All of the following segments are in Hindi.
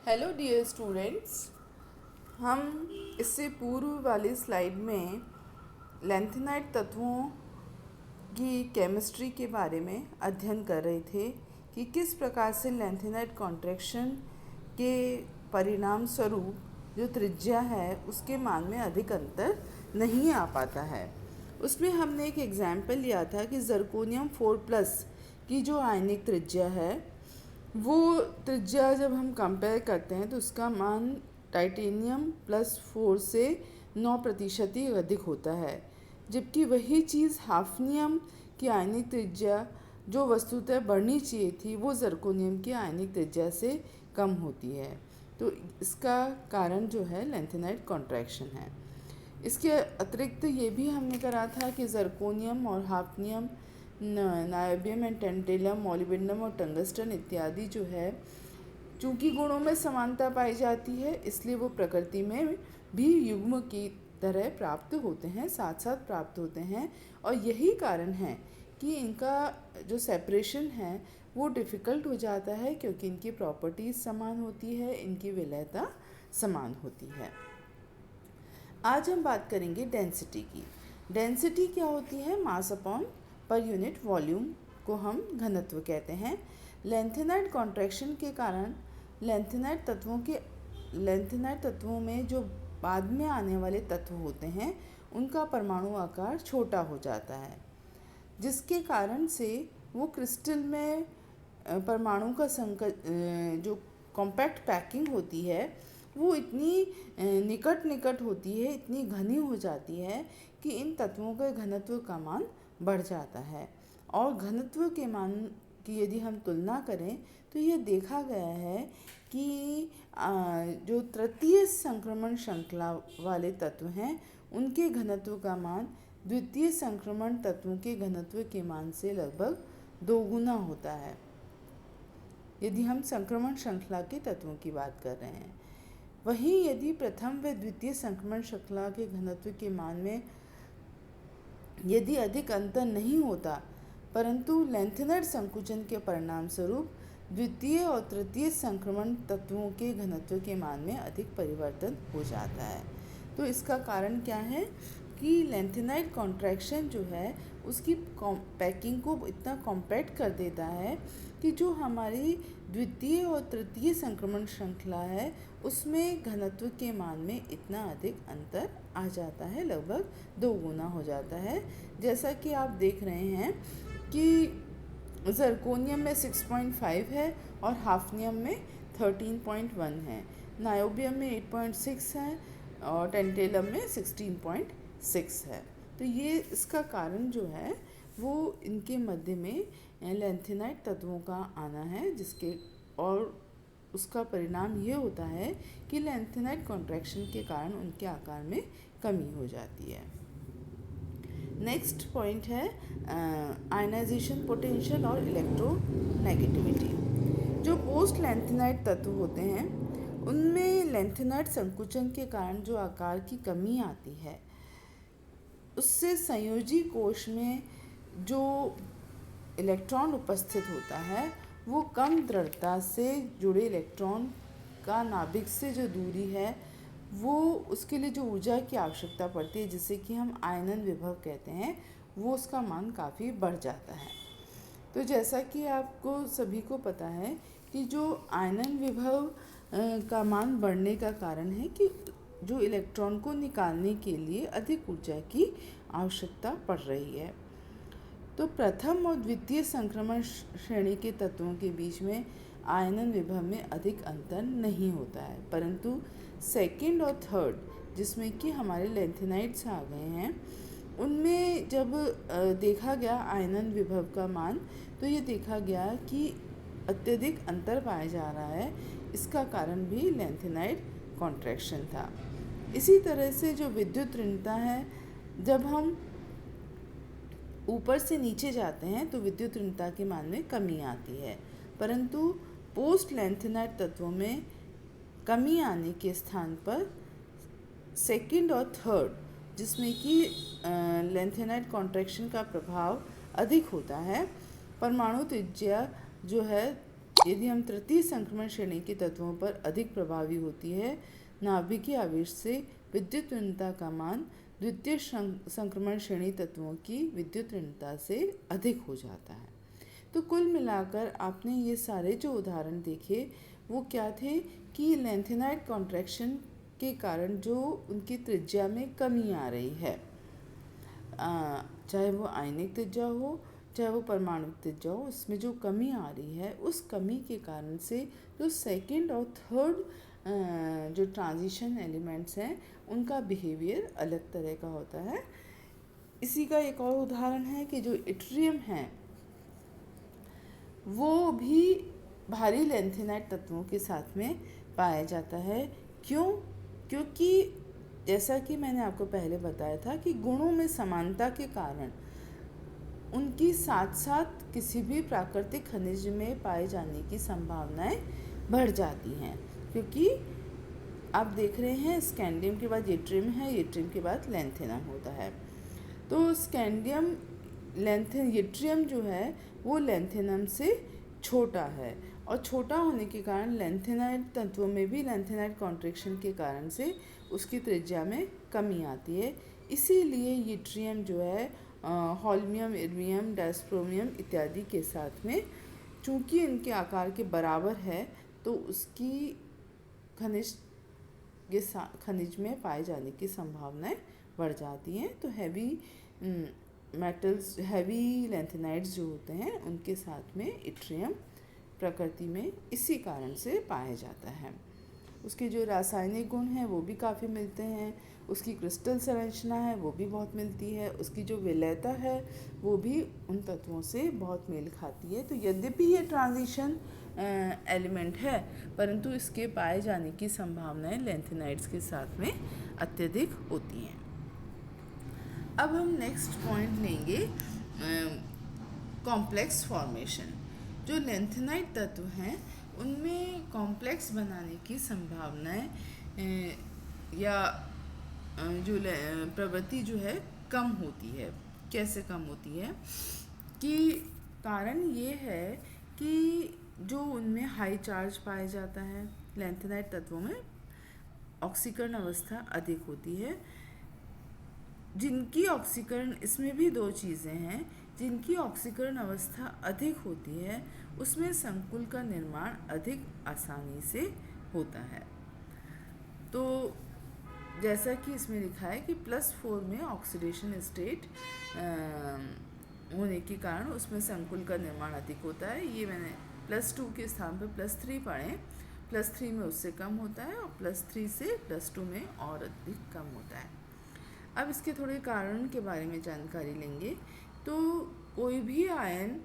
Hello dear students. हम इससे पूर्व वाली स्लाइड में लैंथेनाइड तत्वों की केमिस्ट्री के बारे में अध्ययन कर रहे थे कि किस प्रकार से लैंथेनाइड कॉन्ट्रैक्शन के परिणाम स्वरूप जो त्रिज्या है उसके मान में अधिक अंतर नहीं आ पाता है। उसमें हमने एक एग्जाम्पल लिया था कि ज़रकोनियम 4+ की जो आयनिक त्रिज्या है वो त्रिज्या जब हम कंपेयर करते हैं तो उसका मान टाइटेनियम +4 से 9% ही अधिक होता है, जबकि वही चीज़ हाफनियम की आयनिक त्रिज्या जो वस्तुतः बढ़नी चाहिए थी वो ज़रकोनियम की आयनिक त्रिज्या से कम होती है। तो इसका कारण जो है लैंथेनाइड कॉन्ट्रैक्शन है। इसके अतिरिक्त ये भी हमने करा था कि ज़रकोनियम और hafnium, niobium and tantalum, molybdenum और टंगस्टन इत्यादि जो है, चूँकि गुणों में समानता पाई जाती है इसलिए वो प्रकृति में भी युग्म की तरह प्राप्त होते हैं, साथ साथ प्राप्त होते हैं। और यही कारण है कि इनका जो सेपरेशन है वो डिफ़िकल्ट हो जाता है, क्योंकि इनकी प्रॉपर्टीज़ समान होती है, इनकी विलयता समान होती है। आज हम बात करेंगे डेंसिटी की। डेंसिटी क्या होती है? Mass upon per unit volume को हम घनत्व कहते हैं। लैंथेनाइड कॉन्ट्रैक्शन के कारण लैंथेनाइड तत्वों में जो बाद में आने वाले तत्व होते हैं उनका परमाणु आकार छोटा हो जाता है, जिसके कारण से वो क्रिस्टल में परमाणु का जो कॉम्पैक्ट पैकिंग होती है वो इतनी निकट होती है, इतनी घनी हो जाती है कि इन तत्वों के घनत्व का मान बढ़ जाता है। और घनत्व के मान की यदि हम तुलना करें तो यह देखा गया है कि जो तृतीय संक्रमण श्रृंखला वाले तत्व हैं उनके घनत्व का मान द्वितीय संक्रमण तत्वों के घनत्व के मान से लगभग 2 गुना होता है, यदि हम संक्रमण श्रृंखला के तत्वों की बात कर रहे हैं। वहीं यदि प्रथम व द्वितीय संक्रमण श्रृंखला के घनत्व के मान में यदि अधिक अंतर नहीं होता, परंतु लैंथेनाइड संकुचन के परिणाम स्वरूप द्वितीय और तृतीय संक्रमण तत्वों के घनत्व के मान में अधिक परिवर्तन हो जाता है। तो इसका कारण क्या है कि लैंथेनाइड कॉन्ट्रैक्शन जो है उसकी पैकिंग को इतना कॉम्पैक्ट कर देता है कि जो हमारी द्वितीय और तृतीय संक्रमण श्रृंखला है उसमें घनत्व के मान में इतना अधिक अंतर आ जाता है, लगभग 2 गुना हो जाता है। जैसा कि आप देख रहे हैं कि ज़रकोनियम में 6.5 है और हाफनियम में 13.1 है, नायोबियम में 8.6 है और टेंटेलम में 16.6 है। तो ये इसका कारण जो है वो इनके मध्य में लैंथेनाइड तत्वों का आना है, जिसके और उसका परिणाम ये होता है कि लैंथेनाइड कॉन्ट्रैक्शन के कारण उनके आकार में कमी हो जाती है। नेक्स्ट पॉइंट है आयनाइजेशन पोटेंशियल और इलेक्ट्रोनेगेटिविटी। जो पोस्ट लैंथेनाइड तत्व होते हैं उनमें लैंथेनाइड संकुचन के कारण जो आकार की कमी आती है उससे संयोजी कोश में जो इलेक्ट्रॉन उपस्थित होता है वो कम दृढ़ता से जुड़े इलेक्ट्रॉन का नाभिक से जो दूरी है वो उसके लिए जो ऊर्जा की आवश्यकता पड़ती है, जिसे कि हम आयनन विभव कहते हैं, वो उसका मान काफ़ी बढ़ जाता है। तो जैसा कि आपको सभी को पता है कि जो आयनन विभव का मान बढ़ने का कारण है कि जो इलेक्ट्रॉन को निकालने के लिए अधिक ऊर्जा की आवश्यकता पड़ रही है। तो प्रथम और द्वितीय संक्रमण श्रेणी के तत्वों के बीच में आयनन विभव में अधिक अंतर नहीं होता है, परंतु सेकंड और थर्ड जिसमें कि हमारे लैंथेनाइड्स आ गए हैं उनमें जब देखा गया आयनन विभव का मान, तो ये देखा गया कि अत्यधिक अंतर पाया जा रहा है। इसका कारण भी लैंथेनाइड कॉन्ट्रैक्शन था। इसी तरह से जो विद्युत ऋणता है, जब हम ऊपर से नीचे जाते हैं तो विद्युत ऋणता के मान में कमी आती है, परंतु पोस्ट लैंथेनाइड तत्वों में कमी आने के स्थान पर सेकंड और थर्ड जिसमें कि लैंथेनाइड कॉन्ट्रैक्शन का प्रभाव अधिक होता है, परमाणु त्रिज्या जो है यदि हम तृतीय संक्रमण श्रेणी के तत्वों पर अधिक प्रभावी होती है, नाभिकीय आवेश से विद्युत ऋणता का मान द्वितीय संक्रमण श्रेणी तत्वों की विद्युत ऋणता से अधिक हो जाता है। तो कुल मिलाकर आपने ये सारे जो उदाहरण देखे वो क्या थे कि लेंथेनाइड कॉन्ट्रैक्शन के कारण जो उनकी त्रिज्या में कमी आ रही है, चाहे वो आयनिक त्रिज्या हो चाहे वो परमाणु त्रिज्या हो, उसमें जो कमी आ रही है उस कमी के कारण से जो सेकंड और थर्ड जो ट्रांजिशन एलिमेंट्स हैं उनका बिहेवियर अलग तरह का होता है। इसी का एक और उदाहरण है कि जो इट्रियम है वो भी भारी लेंथेनाइड तत्वों के साथ में पाया जाता है। क्यों? क्योंकि जैसा कि मैंने आपको पहले बताया था कि गुणों में समानता के कारण उनकी साथ साथ किसी भी प्राकृतिक खनिज में पाए जाने की संभावनाएं बढ़ जाती हैं। क्योंकि आप देख रहे हैं स्कैंडियम के बाद यट्रियम है, यट्रियम के बाद लेंथेनम होता है। तो स्कैंडियम यट्रियम जो है वो लेंथेनम से छोटा है और छोटा होने के कारण लेंथेनाइड तत्वों में भी लेंथेनाइड कॉन्ट्रैक्शन के कारण से उसकी त्रिज्या में कमी आती है। इसीलिए यट्रियम जो है होल्मियम, इर्बियम, डायस्प्रोमियम इत्यादि के साथ में चूँकि इनके आकार के बराबर है तो उसकी खनिज में पाए जाने की संभावनाएं बढ़ जाती हैं। तो हैवी मेटल्स, हैवी लेंथेनाइड्स जो होते हैं उनके साथ में इट्रियम प्रकृति में इसी कारण से पाया जाता है। उसके जो रासायनिक गुण हैं वो भी काफ़ी मिलते हैं, उसकी क्रिस्टल संरचना है वो भी बहुत मिलती है, उसकी जो विलयता है वो भी उन तत्वों से बहुत मेल खाती है। तो यद्यपि ये ट्रांजिशन एलिमेंट है परंतु इसके पाए जाने की संभावनाएं लेंथेनाइड्स के साथ में अत्यधिक होती हैं। अब हम नेक्स्ट पॉइंट लेंगे कॉम्प्लेक्स फॉर्मेशन। जो लेंथेनाइड तत्व हैं उनमें कॉम्प्लेक्स बनाने की संभावनाएं या जो प्रवृत्ति जो है कम होती है। कैसे कम होती है? कि कारण ये है कि जो उनमें हाई चार्ज पाया जाता है, लेंथेनाइड तत्वों में ऑक्सीकरण अवस्था अधिक होती है। जिनकी ऑक्सीकरण, इसमें भी दो चीज़ें हैं, जिनकी ऑक्सीकरण अवस्था अधिक होती है उसमें संकुल का निर्माण अधिक आसानी से होता है। तो जैसा कि इसमें लिखा है कि +4 में ऑक्सीडेशन स्टेट होने के कारण उसमें संकुल का निर्माण अधिक होता है। ये मैंने +2 के स्थान पर +3 पढ़ें, +3 में उससे कम होता है और +3 से +2 में और अधिक कम होता है। अब इसके थोड़े कारण के बारे में जानकारी लेंगे। तो कोई भी आयन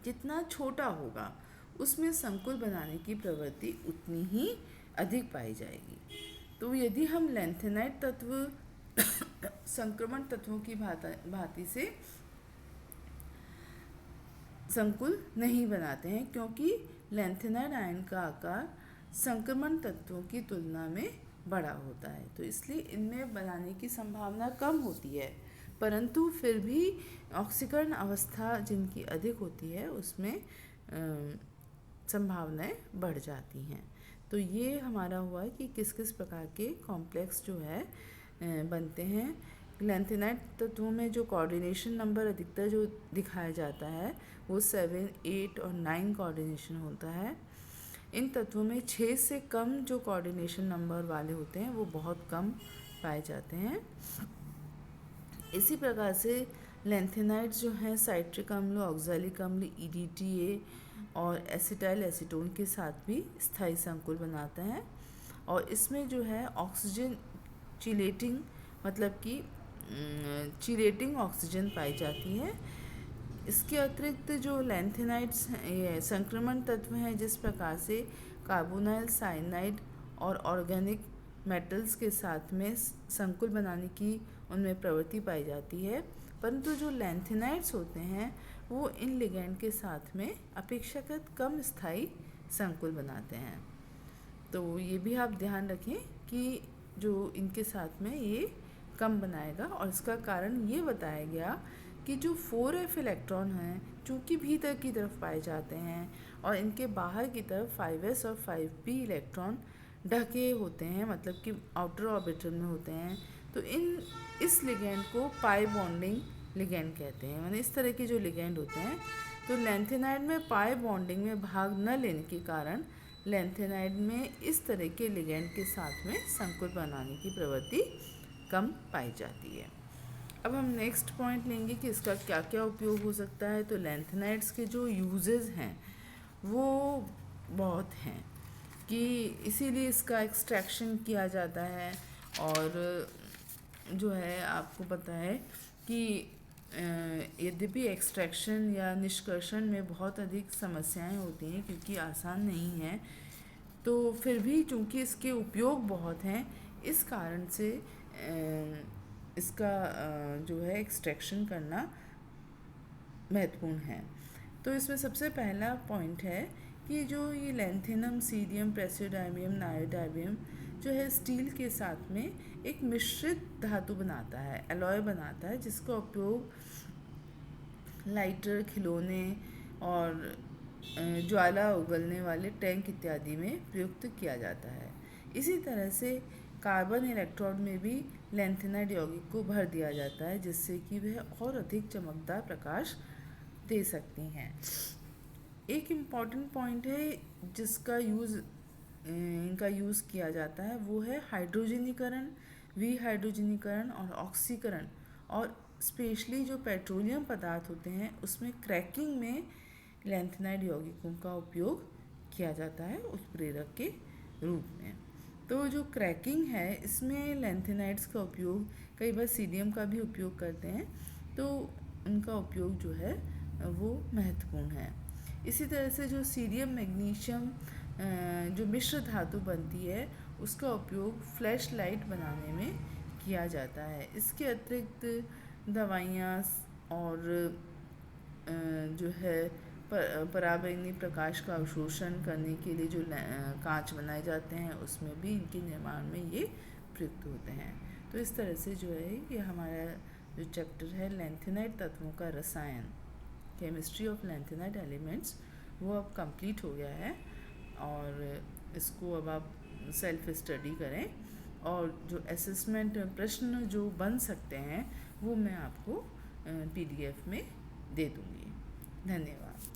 जितना छोटा होगा उसमें संकुल बनाने की प्रवृत्ति उतनी ही अधिक पाई जाएगी। तो यदि हम लेंथेनाइड तत्व संक्रमण तत्वों की भांति से संकुल नहीं बनाते हैं क्योंकि लेंथेनाइड आयन का आकार संक्रमण तत्वों की तुलना में बड़ा होता है, तो इसलिए इनमें बनाने की संभावना कम होती है। परंतु फिर भी ऑक्सीकरण अवस्था जिनकी अधिक होती है उसमें संभावनाएं बढ़ जाती हैं। तो ये हमारा हुआ है कि किस किस प्रकार के कॉम्प्लेक्स जो है बनते हैं। लेंथेनाइड तत्वों में जो कोऑर्डिनेशन नंबर अधिकतर जो दिखाया जाता है वो 7, 8 और 9 कोऑर्डिनेशन होता है। इन तत्वों में 6 से कम जो कोऑर्डिनेशन नंबर वाले होते हैं वो बहुत कम पाए जाते हैं। इसी प्रकार से लेंथेनाइड्स जो हैं साइट्रिक अम्ल, ऑक्सैलिक अम्ल, EDTA और एसिटाइल एसीटोन के साथ भी स्थायी संकुल बनाते हैं और इसमें जो है ऑक्सीजन चिलेटिंग, मतलब कि चिलेटिंग ऑक्सीजन पाई जाती है। इसके अतिरिक्त जो लेंथेनाइड्स संक्रमण तत्व हैं जिस प्रकार से कार्बोनाइल, साइनाइड और ऑर्गेनिक मेटल्स के साथ में संकुल बनाने की उनमें प्रवृत्ति पाई जाती है, परंतु जो लेंथेनाइड्स होते हैं वो इन लिगेंड के साथ में अपेक्षाकृत कम स्थायी संकुल बनाते हैं। तो ये भी आप ध्यान रखें कि जो इनके साथ में ये कम बनाएगा और इसका कारण ये बताया गया कि जो 4f इलेक्ट्रॉन हैं चूँकि भीतर की तरफ पाए जाते हैं और इनके बाहर की तरफ 5s और 5p इलेक्ट्रॉन ढके होते हैं, मतलब कि आउटर ऑर्बिटल में होते हैं। तो इस लिगेंड को पाई बॉन्डिंग लिगेंड कहते हैं, यानी इस तरह के जो लिगेंड होते हैं। तो लैंथेनाइड में पाई बॉन्डिंग में भाग न लेने के कारण लैंथेनाइड में इस तरह के लिगेंड के साथ में संकुल बनाने की प्रवृत्ति कम पाई जाती है। अब हम नेक्स्ट पॉइंट लेंगे कि इसका क्या क्या उपयोग हो सकता है। तो लैंथेनाइड्स के जो यूजेस हैं वो बहुत हैं, कि इसीलिए इसका एक्सट्रैक्शन किया जाता है। और जो है आपको पता है कि यद्यपि एक्सट्रैक्शन या निष्कर्षण में बहुत अधिक समस्याएं होती हैं क्योंकि आसान नहीं है, तो फिर भी चूंकि इसके उपयोग बहुत हैं, इस कारण से इसका जो है एक्सट्रैक्शन करना महत्वपूर्ण है। तो इसमें सबसे पहला पॉइंट है कि जो ये लैंथेनम, सीरियम, प्रेसियोडार्बियम, नायोडार्बियम जो है स्टील के साथ में एक मिश्रित धातु बनाता है, एलॉय बनाता है, जिसका उपयोग लाइटर, खिलौने और ज्वाला उगलने वाले टैंक इत्यादि में प्रयुक्त किया जाता है। इसी तरह से कार्बन इलेक्ट्रोड में भी लैंथेनाइड यौगिक को भर दिया जाता है, जिससे कि वह और अधिक चमकदार प्रकाश दे सकती हैं। एक इम्पॉर्टेंट पॉइंट है जिसका इनका यूज़ किया जाता है, वो है हाइड्रोजनीकरण, विहाइड्रोजनीकरण और ऑक्सीकरण। और स्पेशली जो पेट्रोलियम पदार्थ होते हैं उसमें क्रैकिंग में लैंथेनाइड यौगिकों का उपयोग किया जाता है उत्प्रेरक के रूप में। तो जो क्रैकिंग है इसमें लैंथेनाइड्स का उपयोग, कई बार सीरियम का भी उपयोग करते हैं, तो उनका उपयोग जो है वो महत्वपूर्ण है। इसी तरह से जो सीरियम मैग्नीशियम जो मिश्र धातु बनती है उसका उपयोग फ्लैश लाइट बनाने में किया जाता है। इसके अतिरिक्त दवाइयाँ और जो है पराबैंगनी प्रकाश का अवशोषण करने के लिए जो कांच बनाए जाते हैं उसमें भी इनके निर्माण में ये प्रयुक्त होते हैं। तो इस तरह से जो है ये हमारा जो चैप्टर है लैंथेनाइड तत्वों का रसायन, केमिस्ट्री ऑफ लैंथेनाइड एलिमेंट्स, वो अब कंप्लीट हो गया है। और इसको अब आप सेल्फ स्टडी करें, और जो असेसमेंट प्रश्न जो बन सकते हैं वो मैं आपको PDF में दे दूँगी। धन्यवाद।